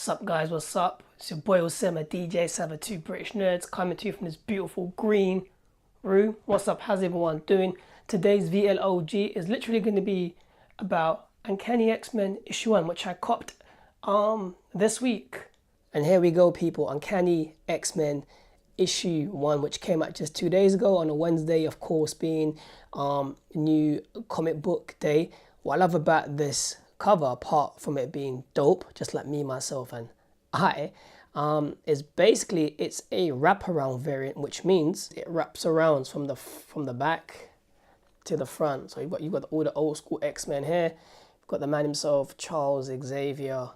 What's up, guys? What's up? It's your boy Osema, DJ72 British Nerds, coming to you from this beautiful green room. What's up? How's everyone doing? Today's VLOG is literally going to be about Uncanny X-Men issue 1, which I copped this week. And here we go, people. Uncanny X-Men issue 1, which came out just 2 days ago on a Wednesday, of course, being new comic book day. What I love about this cover, apart from it being dope, just like me, myself, and I, is basically it's a wraparound variant, which means it wraps around from the back to the front. So you've got all the old school X-Men here. You've got the man himself, Charles Xavier.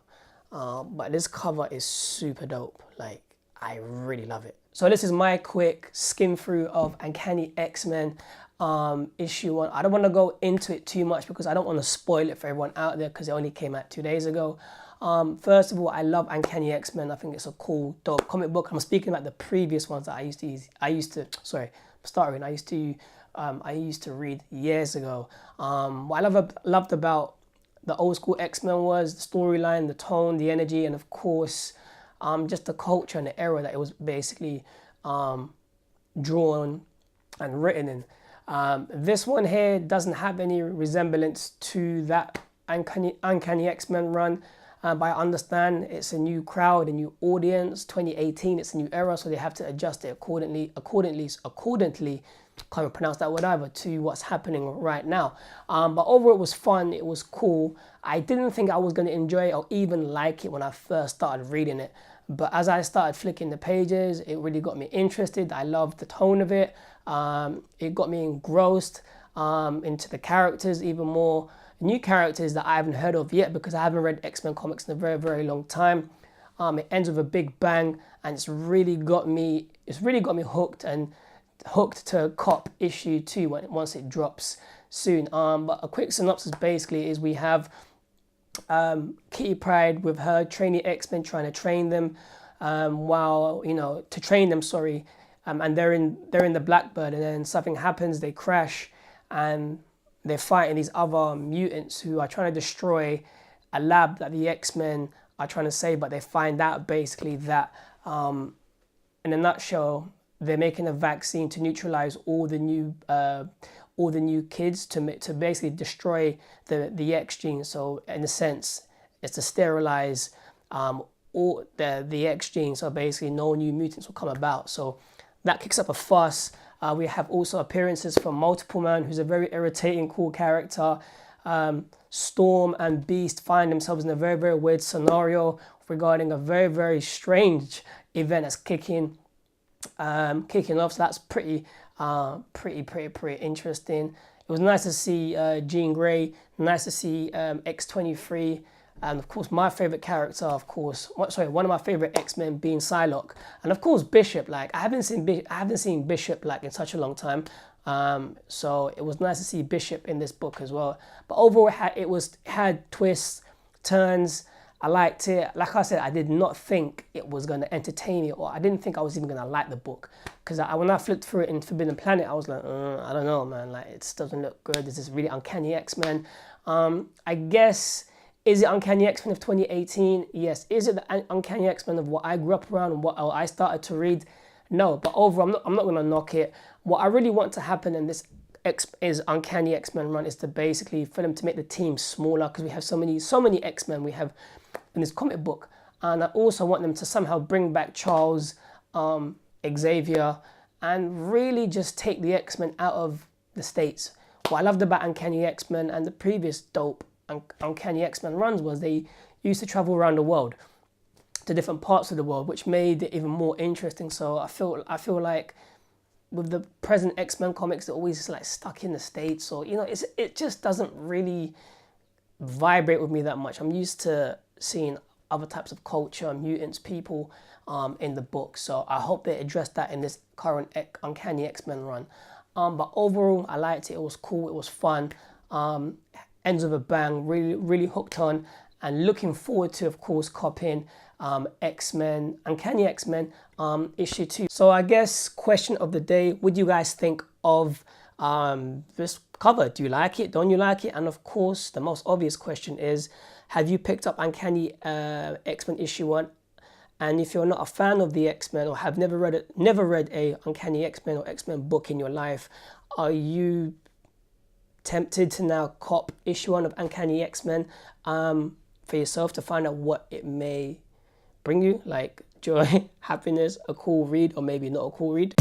But this cover is super dope. Like, I really love it. So this is my quick skim through of Uncanny X-Men issue 1. I don't want to go into it too much because I don't want to spoil it for everyone out there because it only came out 2 days ago. First of all, I love Uncanny X-Men. I think it's a cool, dope comic book. I'm speaking about the previous ones that I used to read years ago. What I loved about the old school X-Men was the storyline, the tone, the energy, and of course, just the culture and the era that it was basically drawn and written in. This one here doesn't have any resemblance to that Uncanny X-Men run, but I understand it's a new crowd, a new audience, 2018, it's a new era, so they have to adjust it accordingly, can't pronounce that word either, to what's happening right now. But overall it was fun, it was cool. I didn't think I was going to enjoy it or even like it when I first started reading it. But as I started flicking the pages, it really got me interested. I loved the tone of it. It got me engrossed into the characters even more. New characters that I haven't heard of yet because I haven't read X-Men comics in a very, very long time. It ends with a big bang, and it's really got me hooked to cop issue 2 once it drops soon. But a quick synopsis basically is we have Kitty Pryde with her trainee X-Men trying to train them, and they're in the Blackbird, and then something happens, they crash, and they're fighting these other mutants who are trying to destroy a lab that the X-Men are trying to save, but they find out basically that, in a nutshell, they're making a vaccine to neutralize all the new kids to basically destroy the X gene. So in a sense, it's to sterilize all the X gene. So basically, no new mutants will come about. So that kicks up a fuss. We have also appearances from Multiple Man, who's a very irritating, cool character. Storm and Beast find themselves in a very, very weird scenario regarding a very, very strange event that's kicking off. So that's pretty interesting. It was nice to see Jean Grey, nice to see X-23, and of course my favorite character, one of my favorite X-Men being Psylocke, and of course Bishop. Like, I haven't seen Bishop like in such a long time, so it was nice to see Bishop in this book as well. But overall, it had twists, turns. I liked it. Like I said, I did not think it was going to entertain me, or I didn't think I was even going to like the book. Because when I flipped through it in Forbidden Planet, I was like, I don't know, man. Like, it doesn't look good. This is really Uncanny X-Men. I guess, is it Uncanny X-Men of 2018? Yes. Is it the Uncanny X-Men of what I grew up around and what I started to read? No. But overall, I'm not going to knock it. What I really want to happen in this is Uncanny X-Men run is to basically for them to make the team smaller, because we have so many X-Men we have in this comic book, and I also want them to somehow bring back Charles Xavier and really just take the X-Men out of the States. What I loved about Uncanny X-Men and the previous dope Uncanny X-Men runs was they used to travel around the world to different parts of the world, which made it even more interesting. So I feel like with the present X-Men comics, they're always like stuck in the States, or it just doesn't really vibrate with me that much. I'm used to seeing other types of culture, mutants, people in the book. So I hope they address that in this current Uncanny X-Men run. But overall, I liked it. It was cool. It was fun. Ends with a bang. Really, really hooked on, and looking forward to, of course, copying X-Men, Uncanny X-Men issue 2. So I guess question of the day: would you guys think of this cover. Do you like it? Don't you like it? And of course, the most obvious question is, have you picked up Uncanny X-Men issue 1? And if you're not a fan of the X-Men or have never read a Uncanny X-Men or X-Men book in your life, are you tempted to now cop issue 1 of Uncanny X-Men for yourself to find out what it may bring you, like joy, happiness, a cool read, or maybe not a cool read?